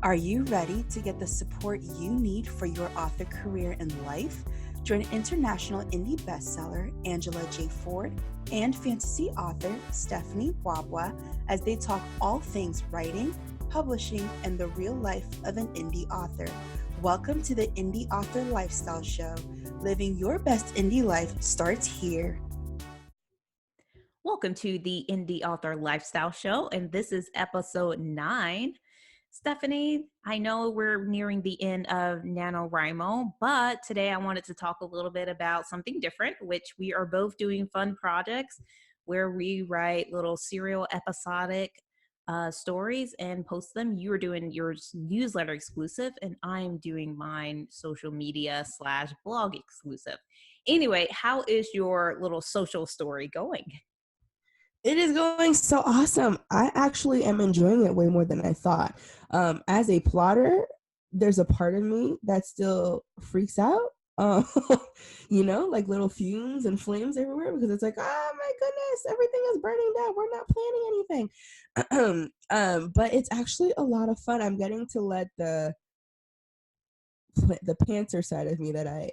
Are you ready to get the support you need for your author career and life? Join international indie bestseller Angela J. Ford and fantasy author Stephanie Wabwa as they talk all things writing, publishing, and the real life of an indie author. Welcome to the Indie Author Lifestyle Show. Living your best indie life starts here. Welcome to the Indie Author Lifestyle Show, and this is episode 9. Stephanie, I know we're nearing the end of NaNoWriMo, but today I wanted to talk a little bit about something different, which we are both doing fun projects where we write little serial episodic stories and post them. You are doing your newsletter exclusive, and I'm doing mine social media / blog exclusive. Anyway, how is your little social story going? It is going so awesome. I actually am enjoying it way more than I thought. As a plotter, there's a part of me that still freaks out. Like little fumes and flames everywhere because it's like, oh my goodness, everything is burning down. We're not planning anything. But it's actually a lot of fun. I'm getting to let the pantser side of me that I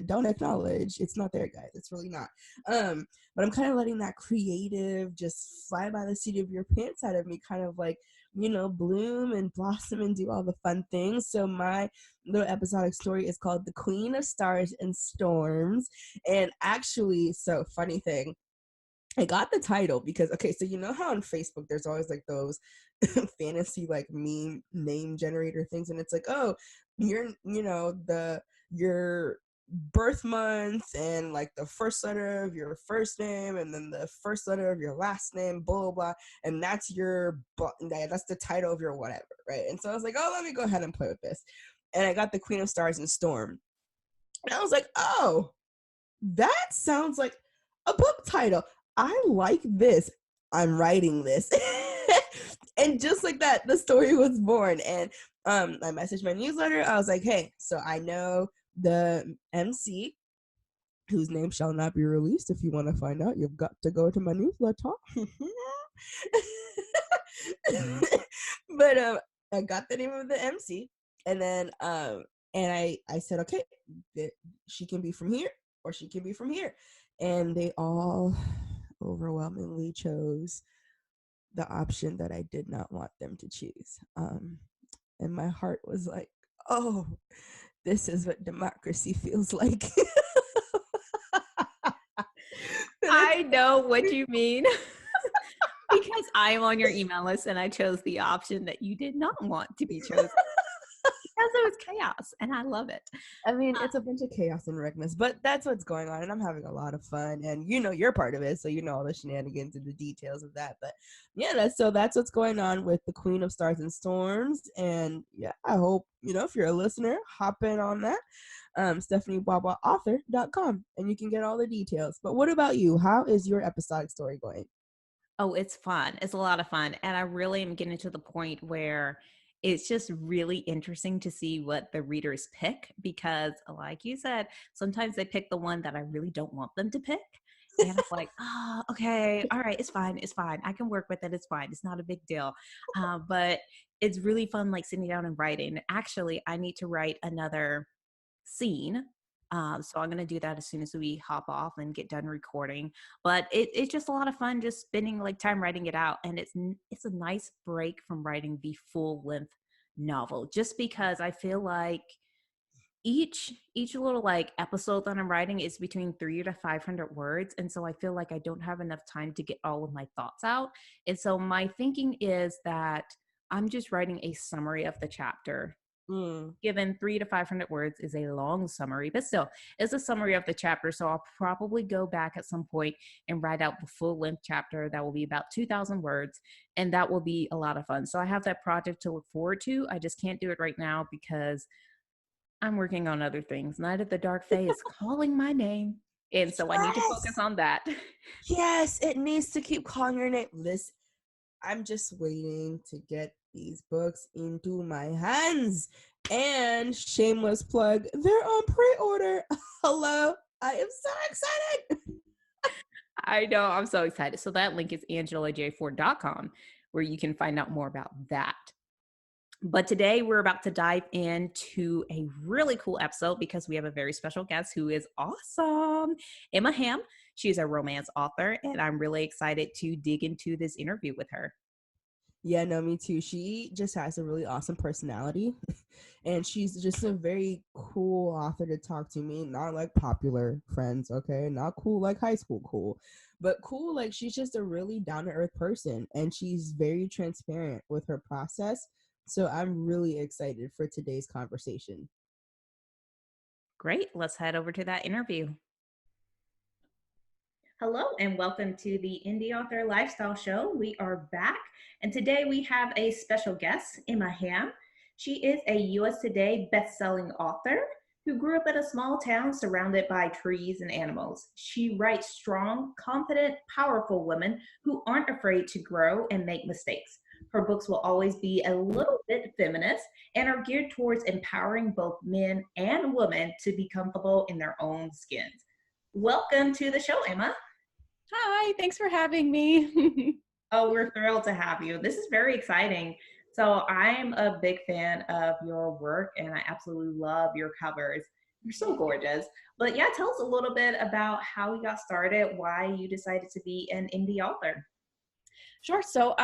don't acknowledge. It's not there, guys. It's really not. But I'm kind of letting that creative, just fly by the seat of your pants side of me kind of like, bloom and blossom and do all the fun things. So my little episodic story is called The Queen of Stars and Storms. And actually, so funny thing, I got the title because, okay, so you know how on Facebook there's always like those fantasy like meme name generator things, and it's like, oh, your birth month and like the first letter of your first name and then the first letter of your last name, blah blah blah, and that's that's the title of your whatever, right? And so I was like, oh, let me go ahead and play with this, and I got The Queen of Stars and Storm, and I was like, oh, that sounds like a book title. I like this. I'm writing this. And just like that, the story was born. And I messaged my newsletter. I was like, hey, so I know the MC, whose name shall not be released. If you want to find out, you've got to go to my newsletter. But I got the name of the MC. And then I said, okay, she can be from here or she can be from here. And they all overwhelmingly chose the option that I did not want them to choose. And my heart was like, oh, this is what democracy feels like. I know what you mean. Because I'm on your email list and I chose the option that you did not want to be chosen. Because it was chaos, and I love it. I mean, it's a bunch of chaos and wreckness, but that's what's going on, and I'm having a lot of fun, and you're part of it, so you know all the shenanigans and the details of that. But yeah, that's what's going on with The Queen of Stars and Storms, and yeah, I hope, if you're a listener, hop in on that. StephanieWawaAuthor.com, and you can get all the details. But what about you? How is your episodic story going? Oh, it's fun. It's a lot of fun. And I really am getting to the point where it's just really interesting to see what the readers pick because, like you said, sometimes they pick the one that I really don't want them to pick. And I'm like, oh, okay, all right, it's fine. It's fine. I can work with it. It's fine. It's not a big deal. But it's really fun, like sitting down and writing. Actually, I need to write another scene. So I'm going to do that as soon as we hop off and get done recording. But it's just a lot of fun just spending like time writing it out. And it's a nice break from writing the full length novel, just because I feel like each little like episode that I'm writing is between 300 to 500 words. And so I feel like I don't have enough time to get all of my thoughts out. And so my thinking is that I'm just writing a summary of the chapter. Given 300 to 500 words is a long summary, but still it's a summary of the chapter. So I'll probably go back at some point and write out the full length chapter that will be about 2,000 words, and that will be a lot of fun. So I have that project to look forward to. I just can't do it right now because I'm working on other things. Night of the Dark Fae is calling my name, and so I need to focus on that. Yes, it needs to keep calling your name. Listen, I'm just waiting to get these books into my hands. And shameless plug, they're on pre-order. Hello, I am so excited. I know, I'm so excited. So that link is angelajford.com, where you can find out more about that. But today we're about to dive into a really cool episode because we have a very special guest who is awesome, Emma Hamm. She's a romance author, and I'm really excited to dig into this interview with her. Yeah, no, me too. She just has a really awesome personality. And she's just a very cool author to talk to me. Not like popular friends, okay? Not cool like high school cool, but cool like she's just a really down to earth person. And she's very transparent with her process. So I'm really excited for today's conversation. Great. Let's head over to that interview. Hello, and welcome to the Indie Author Lifestyle Show. We are back, and today we have a special guest, Emma Hamm. She is a US Today best-selling author who grew up in a small town surrounded by trees and animals. She writes strong, confident, powerful women who aren't afraid to grow and make mistakes. Her books will always be a little bit feminist and are geared towards empowering both men and women to be comfortable in their own skins. Welcome to the show, Emma. Hi, thanks for having me. Oh, we're thrilled to have you. This is very exciting. So, I'm a big fan of your work and I absolutely love your covers. You're so gorgeous. But yeah, tell us a little bit about how you got started, why you decided to be an indie author. Sure. So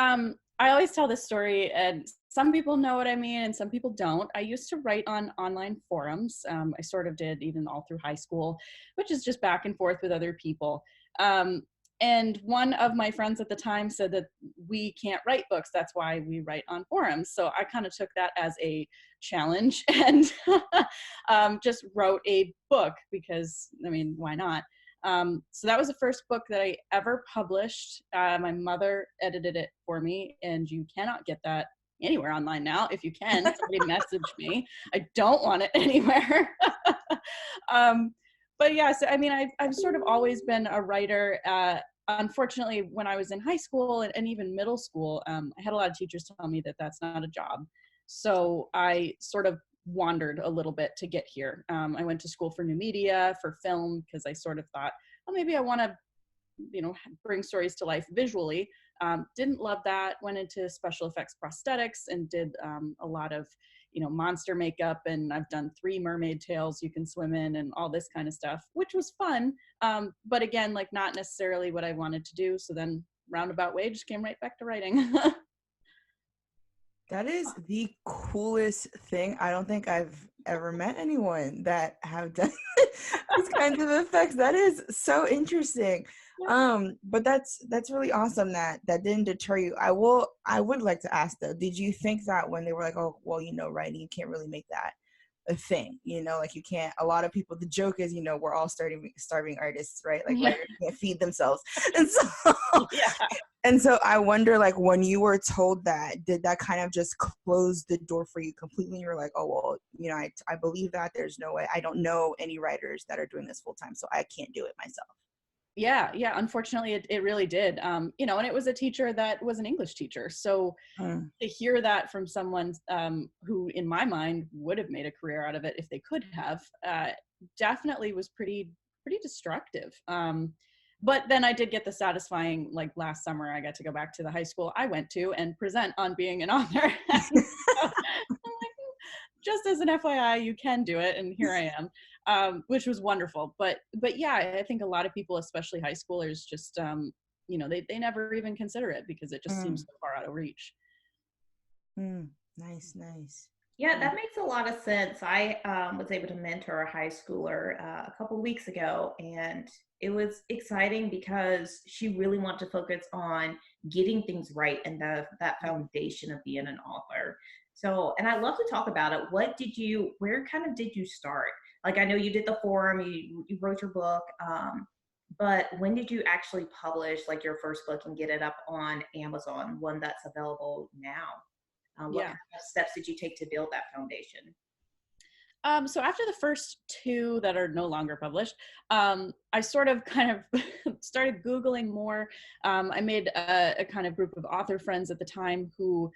I always tell this story, and some people know what I mean, and some people don't. I used to write on online forums. I sort of did even all through high school, which is just back and forth with other people. Um, and one of my friends at the time said that we can't write books. That's why we write on forums. So I kind of took that as a challenge and just wrote a book because, I mean, why not? So that was the first book that I ever published. My mother edited it for me, and you cannot get that anywhere online now. If you can, somebody message me. I don't want it anywhere. But yeah, so I mean, I've sort of always been a writer. Unfortunately, when I was in high school and even middle school, I had a lot of teachers tell me that that's not a job. So I sort of wandered a little bit to get here. I went to school for new media, for film, because I sort of thought, well, maybe I want to, bring stories to life visually. Didn't love that. Went into special effects prosthetics and did a lot of, monster makeup. And I've done 3 mermaid tails you can swim in and all this kind of stuff, which was fun. But again, like not necessarily what I wanted to do. So then roundabout way, just came right back to writing. That is the coolest thing. I don't think I've ever met anyone that have done these kinds of effects. That is so interesting. But that's really awesome that didn't deter you. I would like to ask though, did you think that when they were like, oh, well, writing, you can't really make that a thing, like you can't, a lot of people, the joke is, we're all starving artists, right? Like Yeah. writers can't feed themselves. And so Yeah. and so I wonder, like, when you were told that, did that kind of just close the door for you completely? You were like, oh, well, I believe that. There's no way. I don't know any writers that are doing this full time, so I can't do it myself. Yeah. Unfortunately, it really did. And it was a teacher that was an English teacher. So to hear that from someone who, in my mind, would have made a career out of it if they could have, definitely was pretty destructive. But then I did get the satisfying, like last summer, I got to go back to the high school I went to and present on being an author. So I'm like, just as an FYI, you can do it, and here I am, which was wonderful. But yeah, I think a lot of people, especially high schoolers, just they never even consider it because it just seems so far out of reach. Nice. Yeah, that makes a lot of sense. I was able to mentor a high schooler a couple of weeks ago, and it was exciting because she really wanted to focus on getting things right and that foundation of being an author. So, and I'd love to talk about it. Where kind of did you start? Like, I know you did the forum, you wrote your book, but when did you actually publish like your first book and get it up on Amazon, one that's available now? What kind of steps did you take to build that foundation? So after the first 2 that are no longer published, I sort of kind of started Googling more. I made a kind of group of author friends at the time who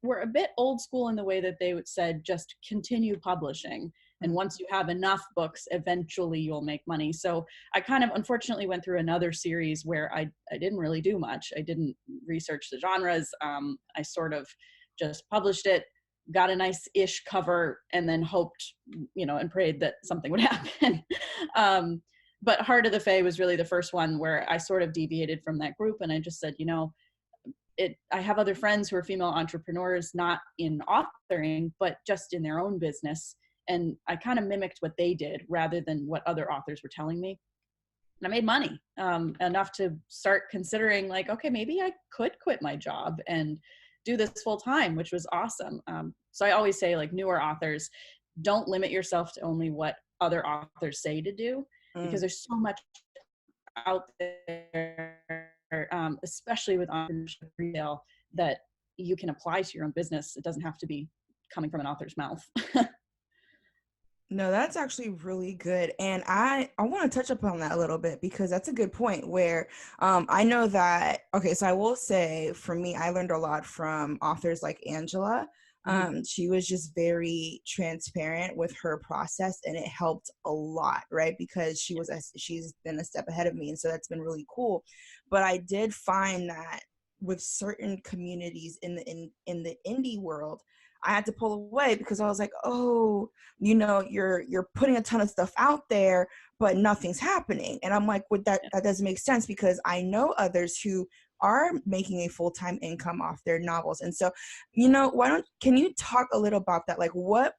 were a bit old school in the way that they said, just continue publishing. And once you have enough books, eventually you'll make money. So I kind of unfortunately went through another series where I didn't really do much. I didn't research the genres. I sort of just published it, got a nice-ish cover and then hoped, and prayed that something would happen. But Heart of the Fae was really the first one where I sort of deviated from that group, and I just said, I have other friends who are female entrepreneurs, not in authoring, but just in their own business. And I kind of mimicked what they did rather than what other authors were telling me. And I made money, enough to start considering like, okay, maybe I could quit my job and do this full time, which was awesome. So I always say, like, newer authors, don't limit yourself to only what other authors say to do, because there's so much out there, especially with entrepreneurship retail, that you can apply to your own business. It doesn't have to be coming from an author's mouth. No, that's actually really good. And I want to touch upon that a little bit, because that's a good point where I know that, okay, so I will say for me, I learned a lot from authors like Angela. She was just very transparent with her process, and it helped a lot, right? Because she's been a step ahead of me. And so that's been really cool. But I did find that with certain communities in the indie world, I had to pull away, because I was like, oh, you're putting a ton of stuff out there, but nothing's happening. And I'm like, that doesn't make sense, because I know others who are making a full-time income off their novels. And so, can you talk a little about that? Like, what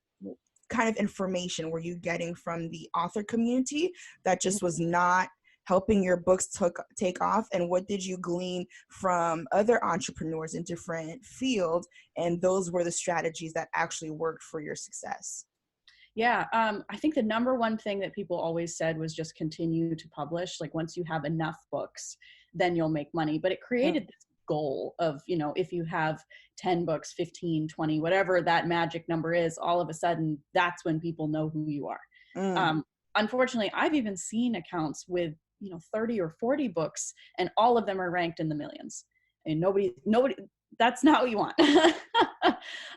kind of information were you getting from the author community that just was not helping your books take off, and what did you glean from other entrepreneurs in different fields, and those were the strategies that actually worked for your success? Yeah, I think the number one thing that people always said was just continue to publish. Like, once you have enough books, then you'll make money. But it created this goal of, if you have 10 books, 15, 20, whatever that magic number is, all of a sudden that's when people know who you are. Unfortunately, I've even seen accounts with 30 or 40 books, and all of them are ranked in the millions. And nobody, that's not what you want.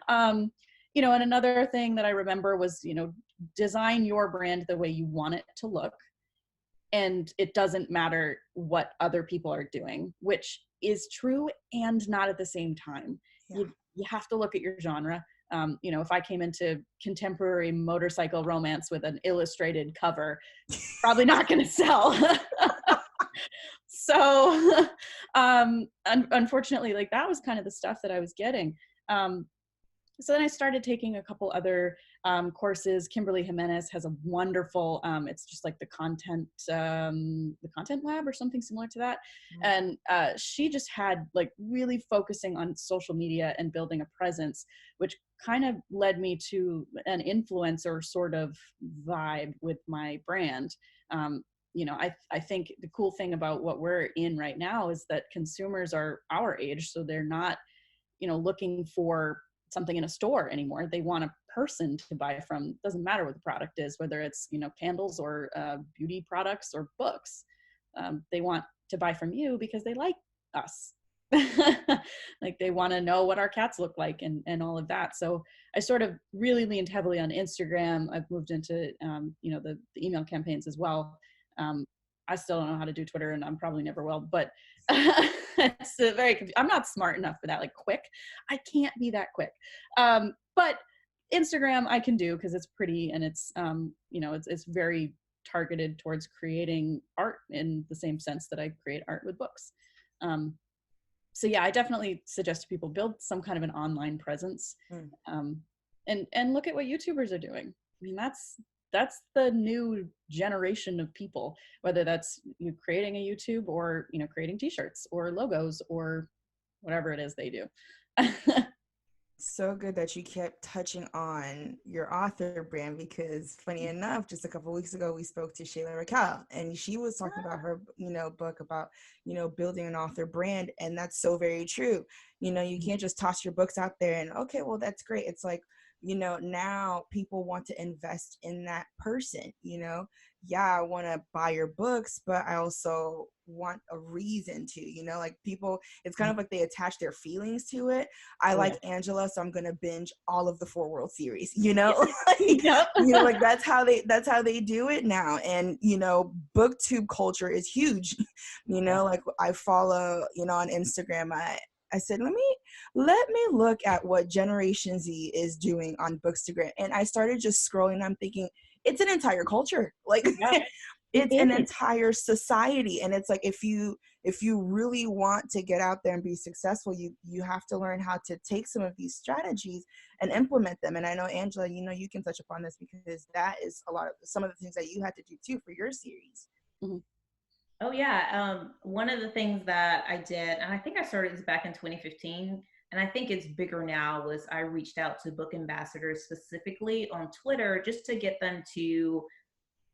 And another thing that I remember was, design your brand the way you want it to look. And it doesn't matter what other people are doing, which is true and not at the same time. Yeah. You have to look at your genre. If I came into contemporary motorcycle romance with an illustrated cover, probably not going to sell. So, unfortunately, like, that was kind of the stuff that I was getting. So then I started taking a couple other courses. Kimberly Jimenez has a wonderful, it's just like the content lab or something similar to that. And she just had, like, really focusing on social media and building a presence, which kind of led me to an influencer sort of vibe with my brand. I think the cool thing about what we're in right now is that consumers are our age, so they're not, looking for something in a store anymore. They want a person to buy from. Doesn't matter what the product is, whether it's, candles or beauty products or books. They want to buy from you because they like us. Like, they want to know what our cats look like and all of that. So I sort of really leaned heavily on Instagram. I've moved into, the email campaigns as well. I still don't know how to do Twitter, and I'm probably never will, but it's I'm not smart enough for that, like, quick. I can't be that quick. But Instagram I can do, because it's pretty, and it's, it's very targeted towards creating art in the same sense that I create art with books. So yeah, I definitely suggest to people build some kind of an online presence, and look at what YouTubers are doing. I mean, that's the new generation of people, whether that's creating a YouTube or, creating t-shirts or logos or whatever it is they do. So good that you kept touching on your author brand, because funny enough, just a couple of weeks ago, we spoke to Shayla Raquel, and she was talking about her, book about, building an author brand. And that's so very true. You can't just toss your books out there and, okay, well, that's great. It's like, now people want to invest in that person. Yeah, I want to buy your books, but I also want a reason to, like, people, it's kind of like they attach their feelings to it. I like Angela, so I'm going to binge all of the 4 World Series, like, that's how they do it now. And, booktube culture is huge. Like, I follow, on Instagram, I said, let me look at what Generation Z is doing on Bookstagram. And I started just scrolling. I'm thinking, it's an entire culture. Like Yeah, it's it an is. entire society. And it's like, if you really want to get out there and be successful, you have to learn how to take some of these strategies and implement them. And I know, Angela, you can touch upon this because that is a lot of some of the things that you had to do too for your series. Mhm. Oh yeah. One of the things that I did, and I think I started this back in 2015, and I think it's bigger now, was I reached out to book ambassadors specifically on Twitter just to get them to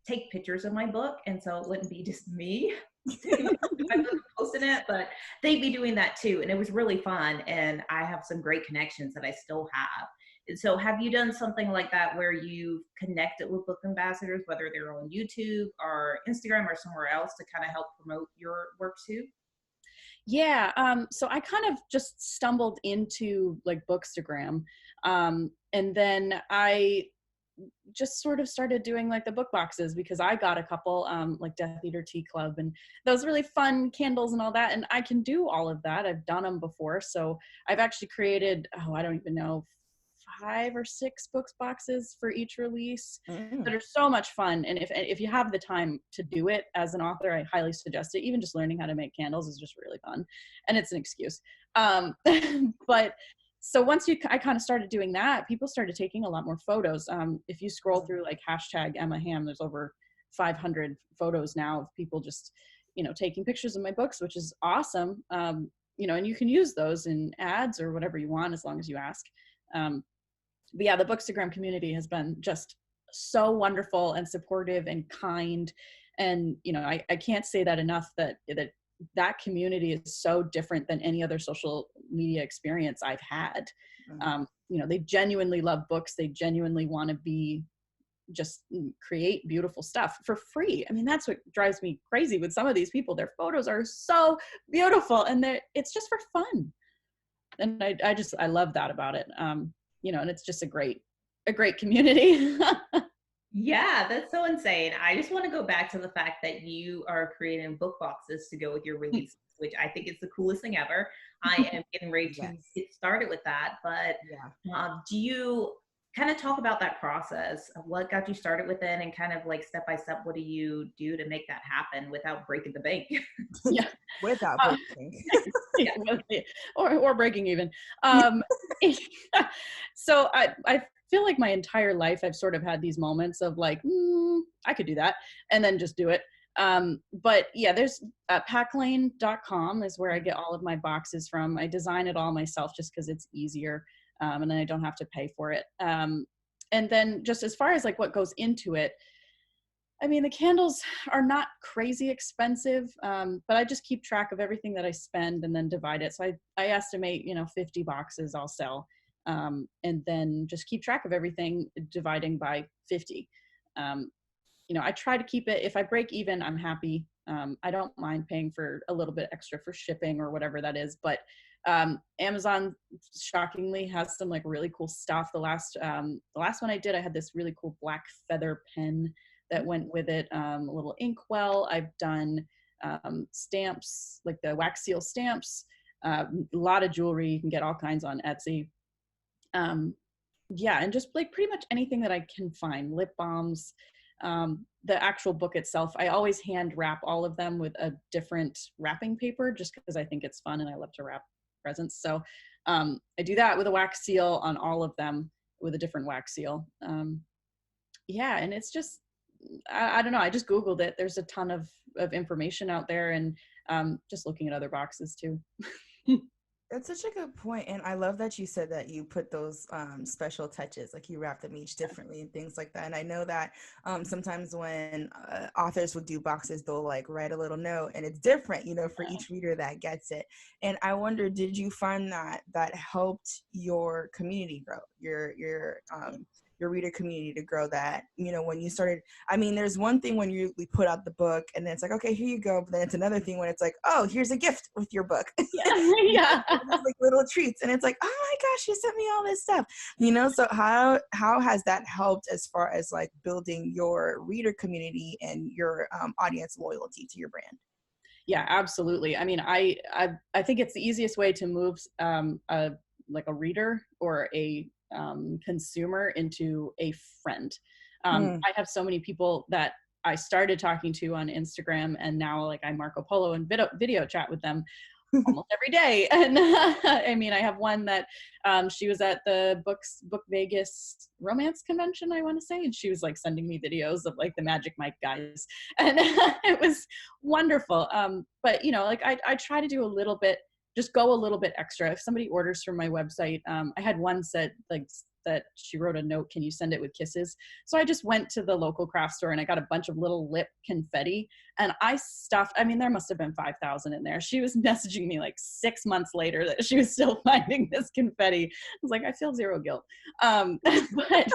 take pictures of my book. And so it wouldn't be just me taking pictures of my book and posting it, but they'd be doing that too. And it was really fun. And I have some great connections that I still have. And so have you done something like that where you've connected with book ambassadors, whether they're on YouTube or Instagram or somewhere else, to kind of help promote your work too? Yeah, so I kind of just stumbled into like Bookstagram, and then I just sort of started doing like the book boxes because I got a couple, like Death Eater Tea Club and those really fun candles and all that, and I can do all of that. I've done them before, so I've actually created, I don't even know, 5 or 6 books boxes for each release that are so much fun. And if you have the time to do it as an author, I highly suggest it. Even just learning how to make candles is just really fun, and it's an excuse. But so once I kind of started doing that, people started taking a lot more photos. If you scroll through like hashtag Emma Hamm, there's over 500 photos now of people just, taking pictures of my books, which is awesome. And you can use those in ads or whatever you want as long as you ask. But yeah, the Bookstagram community has been just so wonderful and supportive and kind. And, I can't say that enough, that community is so different than any other social media experience I've had. They genuinely love books. They genuinely want to just create beautiful stuff for free. I mean, that's what drives me crazy with some of these people. Their photos are so beautiful and it's just for fun. And I love that about it. And it's just a great community. Yeah, that's so insane. I just want to go back to the fact that you are creating book boxes to go with your releases, which I think is the coolest thing ever. I am getting ready to get started with that. But do you kind of talk about that process of what got you started with it, and kind of like step by step, what do you do to make that happen without breaking the bank? Yeah. Without breaking. Yeah. or breaking even. So I feel like my entire life I've sort of had these moments of like, I could do that, and then just do it. But yeah, there's packlane.com is where I get all of my boxes from. I design it all myself just because it's easier, and then I don't have to pay for it. And then just as far as like what goes into it, I mean, the candles are not crazy expensive, but I just keep track of everything that I spend and then divide it. So I estimate, 50 boxes I'll sell, and then just keep track of everything, dividing by 50. I try to keep it, if I break even, I'm happy. I don't mind paying for a little bit extra for shipping or whatever that is, but Amazon shockingly has some like really cool stuff. The last one I did, I had this really cool black feather pen that went with it, a little inkwell. I've done stamps, like the wax seal stamps, a lot of jewelry. You can get all kinds on Etsy. And just like pretty much anything that I can find, lip balms. The actual book itself, I always hand wrap all of them with a different wrapping paper just because I think it's fun and I love to wrap presents. So I do that with a wax seal on all of them with a different wax seal. And it's just, I don't know. I just Googled it. There's a ton of information out there, and just looking at other boxes too. That's such a good point. And I love that you said that you put those special touches, like you wrap them each differently and things like that. And I know that sometimes when authors would do boxes, they'll like write a little note and it's different, for each reader that gets it. And I wonder, did you find that helped your community grow, your reader community to grow, that, when you started, I mean, there's one thing when we put out the book and then it's like, okay, here you go. But then it's another thing when it's like, oh, here's a gift with your book. Yeah. Like little treats. And it's like, oh my gosh, you sent me all this stuff, so how has that helped as far as like building your reader community and your audience loyalty to your brand? Yeah, absolutely. I mean, I think it's the easiest way to move a reader or a consumer into a friend. Mm. I have so many people that I started talking to on Instagram, and now like I Marco Polo and video chat with them almost every day. And I mean, I have one that she was at the Book Vegas romance convention, I want to say, and she was like sending me videos of like the Magic Mike guys, and it was wonderful. But you know, like I try to do a little bit, just go a little bit extra. If somebody orders from my website, I had one said like that she wrote a note, can you send it with kisses? So I just went to the local craft store and I got a bunch of little lip confetti, and I stuffed, I mean, there must have been 5,000 in there. She was messaging me like 6 months later that she was still finding this confetti. I was like, I feel zero guilt. But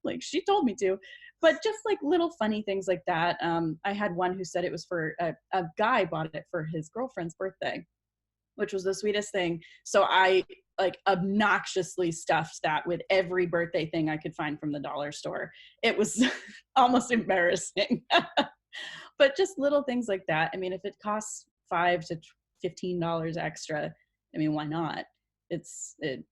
like she told me to. But just like little funny things like that. I had one who said it was for a guy bought it for his girlfriend's birthday, which was the sweetest thing. So I like obnoxiously stuffed that with every birthday thing I could find from the dollar store. It was almost embarrassing. But just little things like that. I mean, if it costs $5 to $15 extra, I mean, why not? And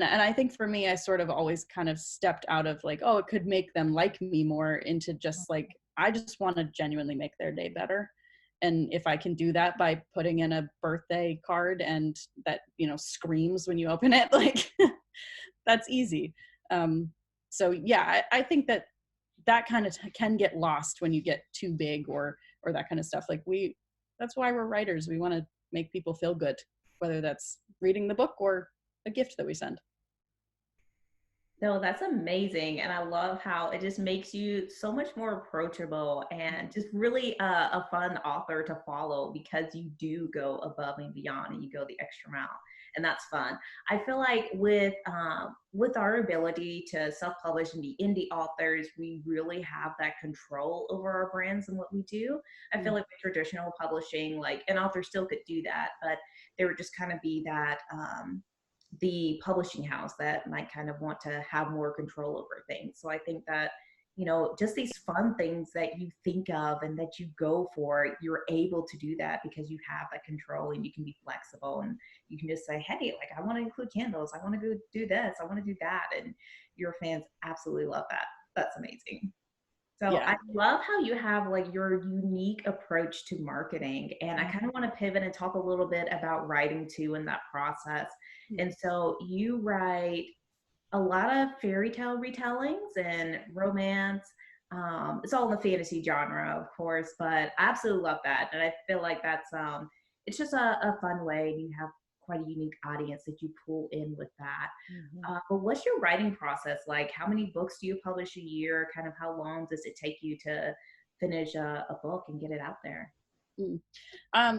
I think for me, I sort of always kind of stepped out of like, oh, it could make them like me more, into just like, I just want to genuinely make their day better. And if I can do that by putting in a birthday card and that, you know, screams when you open it, like that's easy. So yeah, I think that kind of can get lost when you get too big or that kind of stuff. Like that's why we're writers. We want to make people feel good, whether that's reading the book or a gift that we send. No, that's amazing. And I love how it just makes you so much more approachable and just really a fun author to follow, because you do go above and beyond and you go the extra mile. And that's fun. I feel like with our ability to self-publish and be indie authors, we really have that control over our brands and what we do. I feel like with traditional publishing, like an author still could do that, but there would just kind of be that the publishing house that might kind of want to have more control over things. So I think that, you know, just these fun things that you think of and that you go for, you're able to do that because you have that control and you can be flexible and you can just say, hey, like I want to include candles, I want to go do this, I want to do that. And your fans absolutely love that. That's amazing. So Yeah. I love how you have like your unique approach to marketing. And I kind of want to pivot and talk a little bit about writing too in that process. And so you write a lot of fairy tale retellings and romance. It's all in the fantasy genre, of course, but I absolutely love that. And I feel like that's it's just a fun way, and you have quite a unique audience that you pull in with that. But what's your writing process like? How many books do you publish a year? Kind of how long does it take you to finish a book and get it out there?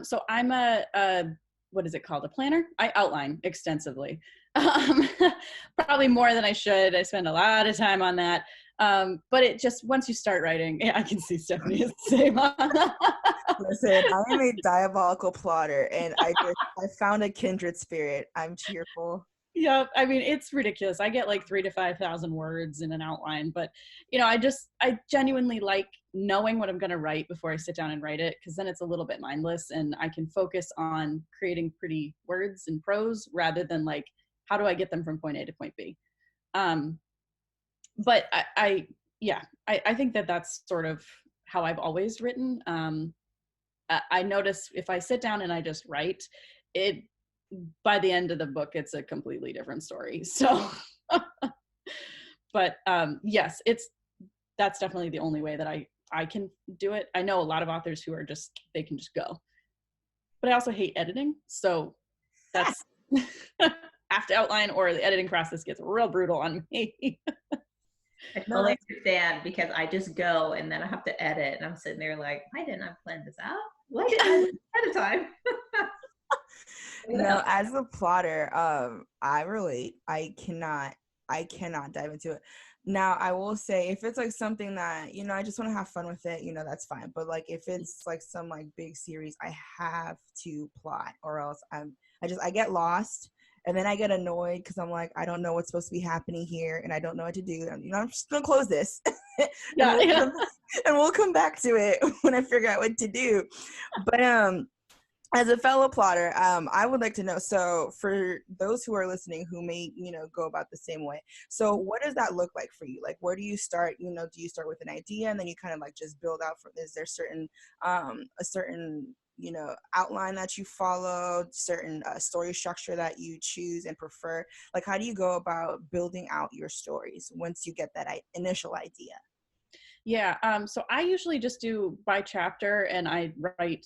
So I'm a what is it called? A planner? I outline extensively. Um, Probably more than I should. I spend a lot of time on that. But it just, once you start writing, I can see Stephanie is the same. Listen, I am a diabolical plotter, and I found a kindred spirit. I'm cheerful. Yeah, I mean, it's ridiculous. I get like 3,000 to 5,000 words in an outline, but you know, I genuinely like knowing what I'm going to write before I sit down and write it, because then it's a little bit mindless and I can focus on creating pretty words and prose rather than like, how do I get them from point A to point B? But I think that that's sort of how I've always written. I notice if I sit down and I just write it, by the end of the book, it's a completely different story. So, but yes, that's definitely the only way that I can do it. I know a lot of authors who are they can just go, but I also hate editing. So that's I have to outline, or the editing process gets real brutal on me. I totally understand, because I just go and then I have to edit and I'm sitting there like, why didn't I plan this out? Why didn't I do it ahead of time? No, as a plotter, I relate. I cannot dive into it. Now, I will say, if it's like something that, you know, I just want to have fun with it, you know, that's fine. But like if it's like some like big series, I have to plot, or else I get lost, and then I get annoyed because I'm like, I don't know what's supposed to be happening here, and I don't know what to do. And, I'm just gonna close this, and Yeah, we'll yeah. and we'll come back to it when I figure out what to do. But as a fellow plotter, I would like to know, so for those who are listening who may, go about the same way, so what does that look like for you? Like, where do you start? Do you start with an idea and then you kind of like just build out from, is there certain, a certain, outline that you follow, certain story structure that you choose and prefer? Like, how do you go about building out your stories once you get that initial idea? Yeah, so I usually just do by chapter, and I write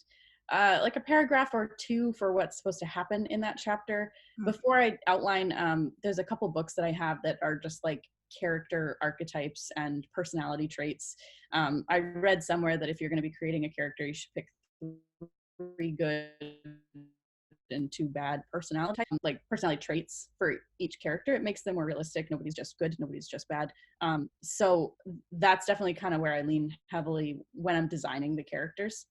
like a paragraph or two for what's supposed to happen in that chapter. Before I outline, there's a couple books that I have that are just like character archetypes and personality traits. I read somewhere that if you're going to be creating a character, you should pick 3 good and 2 bad personality traits for each character. It makes them more realistic. Nobody's just good, nobody's just bad. So that's definitely kind of where I lean heavily when I'm designing the characters.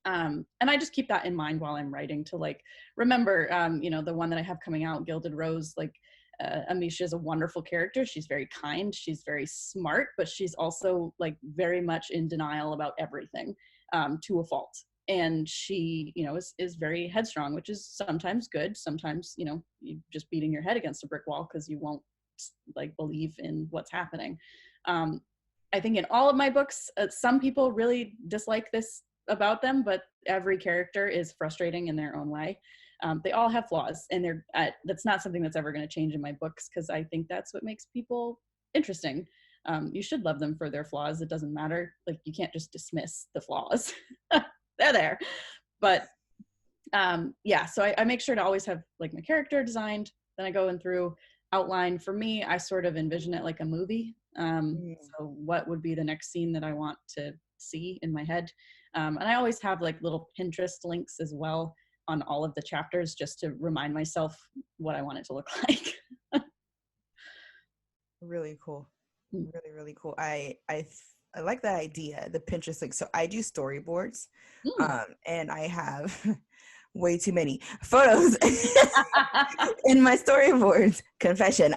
And I just keep that in mind while I'm writing to like remember, the one that I have coming out, Gilded Rose, like Amisha is a wonderful character. She's very kind, she's very smart, but she's also like very much in denial about everything, to a fault. And she, is very headstrong, which is sometimes good. Sometimes, you're just beating your head against a brick wall because you won't like believe in what's happening. I think in all of my books, some people really dislike this about them, but every character is frustrating in their own way. They all have flaws, and that's not something that's ever going to change in my books, because I think that's what makes people interesting. You should love them for their flaws. It doesn't matter. Like, you can't just dismiss the flaws. They're there. But yeah, so I make sure to always have like my character designed. Then I go in through outline. For me, I sort of envision it like a movie. So what would be the next scene that I want to see in my head? And I always have like little Pinterest links as well on all of the chapters, just to remind myself what I want it to look like. Really cool. Really, really cool. I like that idea, the Pinterest link. So I do storyboards, and I have way too many photos in my storyboards. Confession.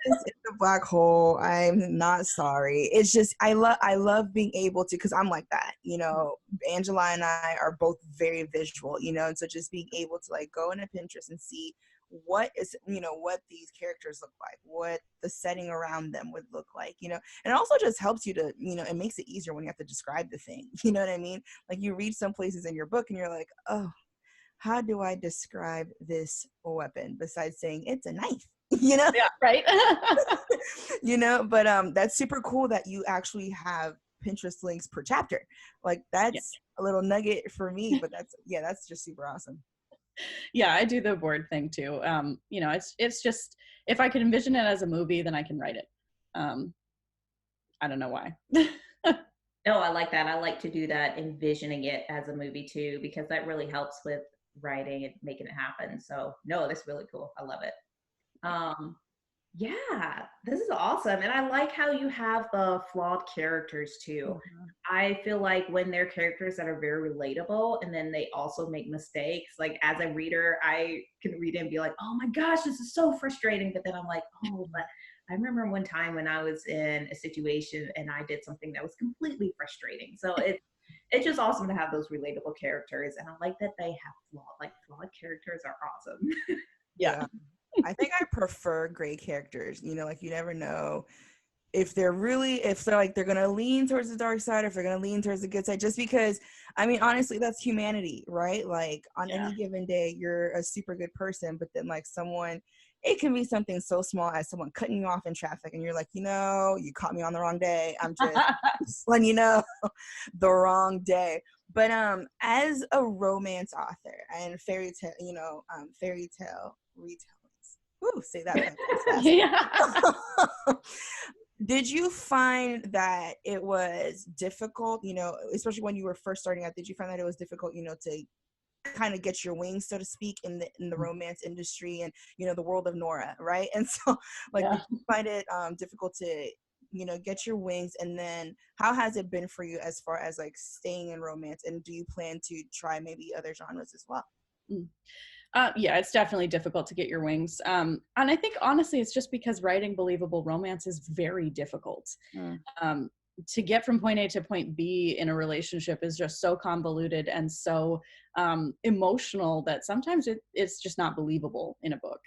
It's a black hole. I'm not sorry. It's just I love being able to, because I'm like that. Angela and I are both very visual. And so just being able to like go into Pinterest and see what these characters look like, what the setting around them would look like, and it also just helps you to, it makes it easier when you have to describe the thing. You know what I mean? Like, you read some places in your book and you're like, oh, how do I describe this weapon besides saying it's a knife? Yeah, right. But that's super cool that you actually have Pinterest links per chapter. Like, that's a little nugget for me, but that's just super awesome. Yeah, I do the board thing too. It's just, if I could envision it as a movie, then I can write it. I don't know why. No, I like that. I like to do that, envisioning it as a movie too, because that really helps with writing and making it happen. So no, that's really cool. I love it. Yeah, this is awesome. And I like how you have the flawed characters too. I feel like when they're characters that are very relatable and then they also make mistakes, like as a reader, I can read it and be like, oh my gosh, this is so frustrating. But then I'm like, oh, but I remember one time when I was in a situation and I did something that was completely frustrating. So it's just awesome to have those relatable characters. And I like that they have flawed characters are awesome. Yeah. I think I prefer gray characters. Like, you never know if they're gonna lean towards the dark side, or if they're gonna lean towards the good side, just because, I mean, honestly, that's humanity, right? Like, on any given day, you're a super good person, but then like it can be something so small as someone cutting you off in traffic and you're like, you caught me on the wrong day. I'm just letting you know, the wrong day. But as a romance author and fairy tale retellings. Ooh, say that fast. Yeah. Did you find that it was difficult, especially when you were first starting out, did you find that it was difficult, to kind of get your wings, so to speak, in the romance industry and, the world of Nora, right? And so, like, did you find it difficult to, get your wings? And then how has it been for you as far as like staying in romance? And do you plan to try maybe other genres as well? Yeah, it's definitely difficult to get your wings. And I think honestly, it's just because writing believable romance is very difficult. Mm. Um, to get from point A to point B in a relationship is just so convoluted and so emotional that sometimes it's just not believable in a book.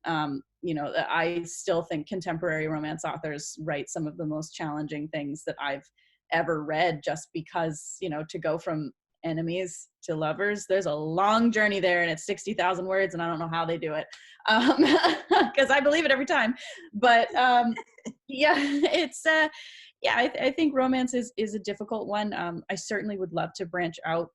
I still think contemporary romance authors write some of the most challenging things that I've ever read, just because, to go from enemies to lovers, there's a long journey there, and it's 60,000 words, and I don't know how they do it, because I believe it every time. But yeah, it's yeah, I think romance is a difficult one. I certainly would love to branch out.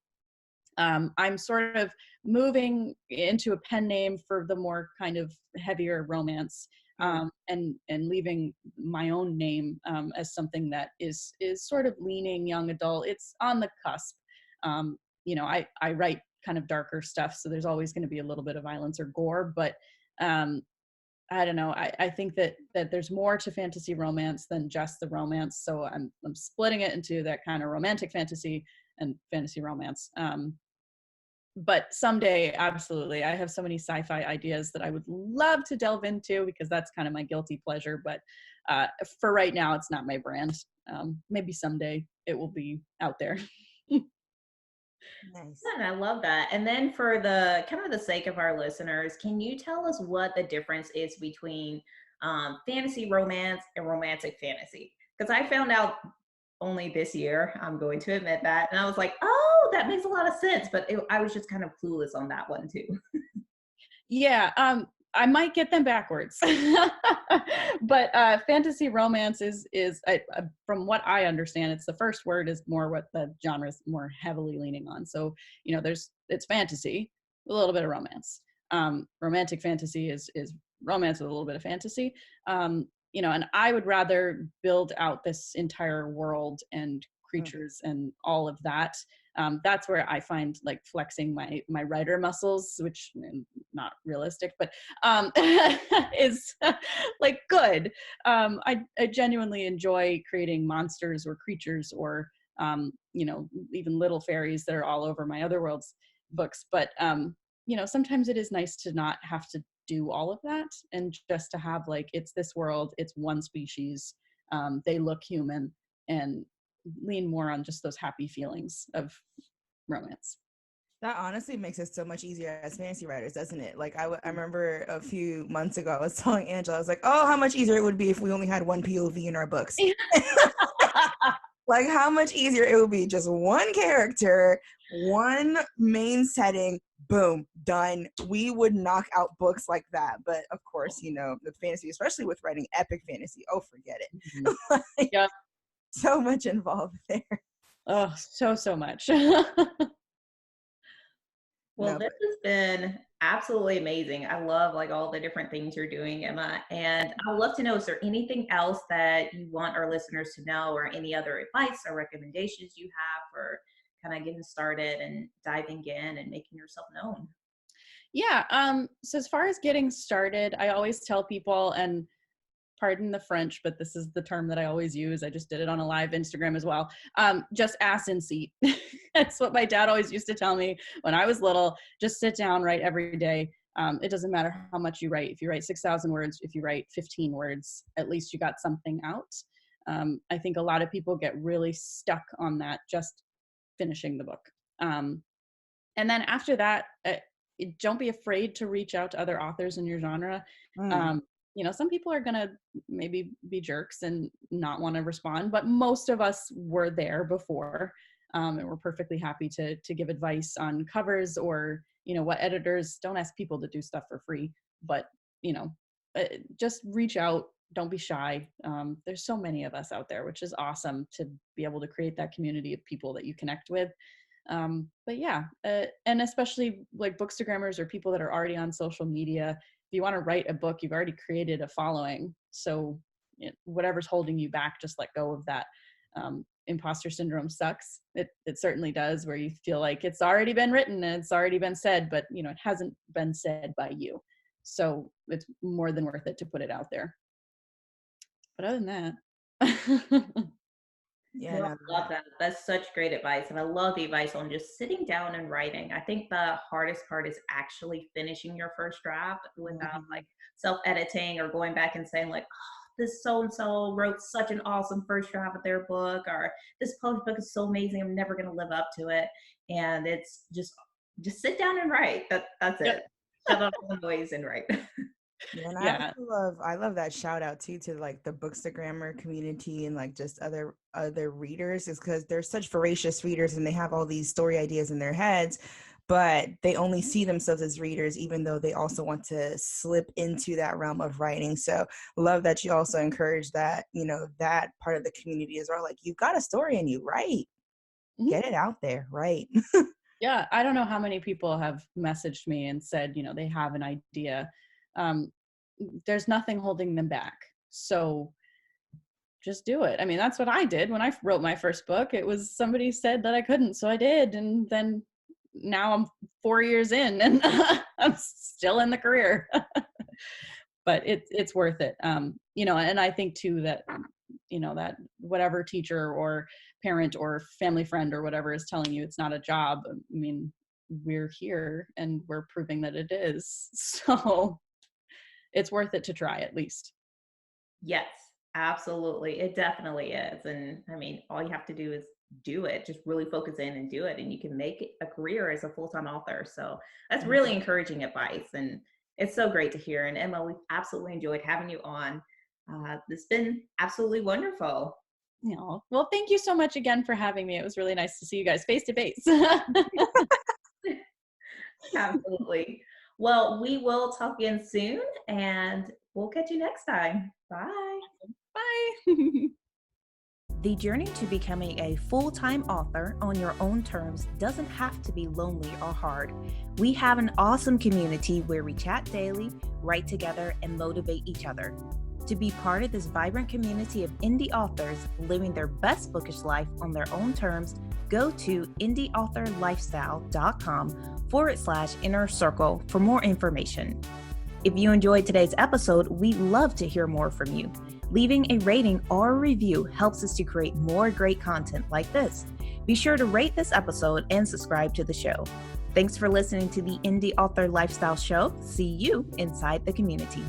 I'm sort of moving into a pen name for the more kind of heavier romance, and leaving my own name as something that is sort of leaning young adult. It's on the cusp. I write kind of darker stuff, so there's always going to be a little bit of violence or gore, but um, I don't know. I think that there's more to fantasy romance than just the romance. So I'm splitting it into that kind of romantic fantasy and fantasy romance. But someday, absolutely, I have so many sci-fi ideas that I would love to delve into, because that's kind of my guilty pleasure. But for right now, it's not my brand. Maybe someday it will be out there. Nice. And I love that. And then for the kind of the sake of our listeners, can you tell us what the difference is between fantasy romance and romantic fantasy? Because I found out only this year, I'm going to admit that. And I was like, oh, that makes a lot of sense. But I was just kind of clueless on that one too. Yeah, I might get them backwards, but fantasy romance is from what I understand, it's the first word is more what the genre is more heavily leaning on. So it's fantasy, a little bit of romance. Romantic fantasy is romance with a little bit of fantasy. And I would rather build out this entire world and creatures and all of that. That's where I find like flexing my writer muscles, which not realistic, but is like good. I genuinely enjoy creating monsters or creatures or even little fairies that are all over my other worlds books. But sometimes it is nice to not have to do all of that, and just to have like, it's this world, it's one species, they look human, and lean more on just those happy feelings of romance. That honestly makes it so much easier as fantasy writers, doesn't it? Like I remember a few months ago, I was telling Angela, I was like, oh, how much easier it would be if we only had one POV in our books. Like how much easier it would be, just one character, one main setting, boom, done. We would knock out books like that. But of course, the fantasy, especially with writing epic fantasy, oh, forget it. Like, Yeah. so much involved there. Oh, so much. Well, No, this has been absolutely amazing. I love like all the different things you're doing, Emma. And I would love to know, is there anything else that you want our listeners to know, or any other advice or recommendations you have for kind of getting started and diving in and making yourself known? Yeah. So as far as getting started, I always tell people, and pardon the French, but this is the term that I always use. I just did it on a live Instagram as well. Just ass in seat. That's what my dad always used to tell me when I was little. Just sit down, write every day. It doesn't matter how much you write. If you write 6,000 words, if you write 15 words, at least you got something out. I think a lot of people get really stuck on that, just finishing the book. And then after that, don't be afraid to reach out to other authors in your genre. Some people are going to maybe be jerks and not want to respond, but most of us were there before, and we're perfectly happy to give advice on covers, or what editors. Don't ask people to do stuff for free, but just reach out. Don't be shy. There's so many of us out there, which is awesome to be able to create that community of people that you connect with. But yeah, and especially like bookstagrammers or people that are already on social media. If you want to write a book, you've already created a following. So whatever's holding you back, just let go of that. Imposter syndrome sucks. It certainly does, where you feel like it's already been written and it's already been said, but it hasn't been said by you. So it's more than worth it to put it out there. But other than that, Yeah, No, no, I love that. That's such great advice. And I love the advice on just sitting down and writing. I think the hardest part is actually finishing your first draft without mhm. like self editing or going back and saying, like, oh, this so and so wrote such an awesome first draft of their book, or this post book is so amazing. I'm never going to live up to it. And it's just sit down and write. That's Yep. it. Shut up all the noise and write. Yeah, and Yeah. I love that shout out too to like the Bookstagrammer community and like just other readers, is because they're such voracious readers and they have all these story ideas in their heads, but they only see themselves as readers, even though they also want to slip into that realm of writing. So love that you also encourage that, that part of the community as well. Like, you've got a story and you write, Mhm. get it out there, right? Yeah, I don't know how many people have messaged me and said, they have an idea. Um, there's nothing holding them back. So just do it. I mean, that's what I did when I wrote my first book. It was somebody said that I couldn't, so I did. And then now I'm 4 years in and I'm still in the career. But it's worth it. And I think too that, that whatever teacher or parent or family friend or whatever is telling you it's not a job, I mean, we're here and we're proving that it is. So it's worth it to try at least. Yes, absolutely. It definitely is. And I mean, all you have to do is do it. Just really focus in and do it. And you can make it a career as a full-time author. So that's really encouraging advice. And it's so great to hear. And Emma, we've absolutely enjoyed having you on. It's been absolutely wonderful. Well, thank you so much again for having me. It was really nice to see you guys face to face. Absolutely. Well, we will talk again soon and we'll catch you next time. Bye. Bye. The journey to becoming a full-time author on your own terms doesn't have to be lonely or hard. We have an awesome community where we chat daily, write together, and motivate each other. To be part of this vibrant community of indie authors living their best bookish life on their own terms, go to indieauthorlifestyle.com/inner circle for more information. If you enjoyed today's episode, we'd love to hear more from you. Leaving a rating or a review helps us to create more great content like this. Be sure to rate this episode and subscribe to the show. Thanks for listening to the Indie Author Lifestyle Show. See you inside the community.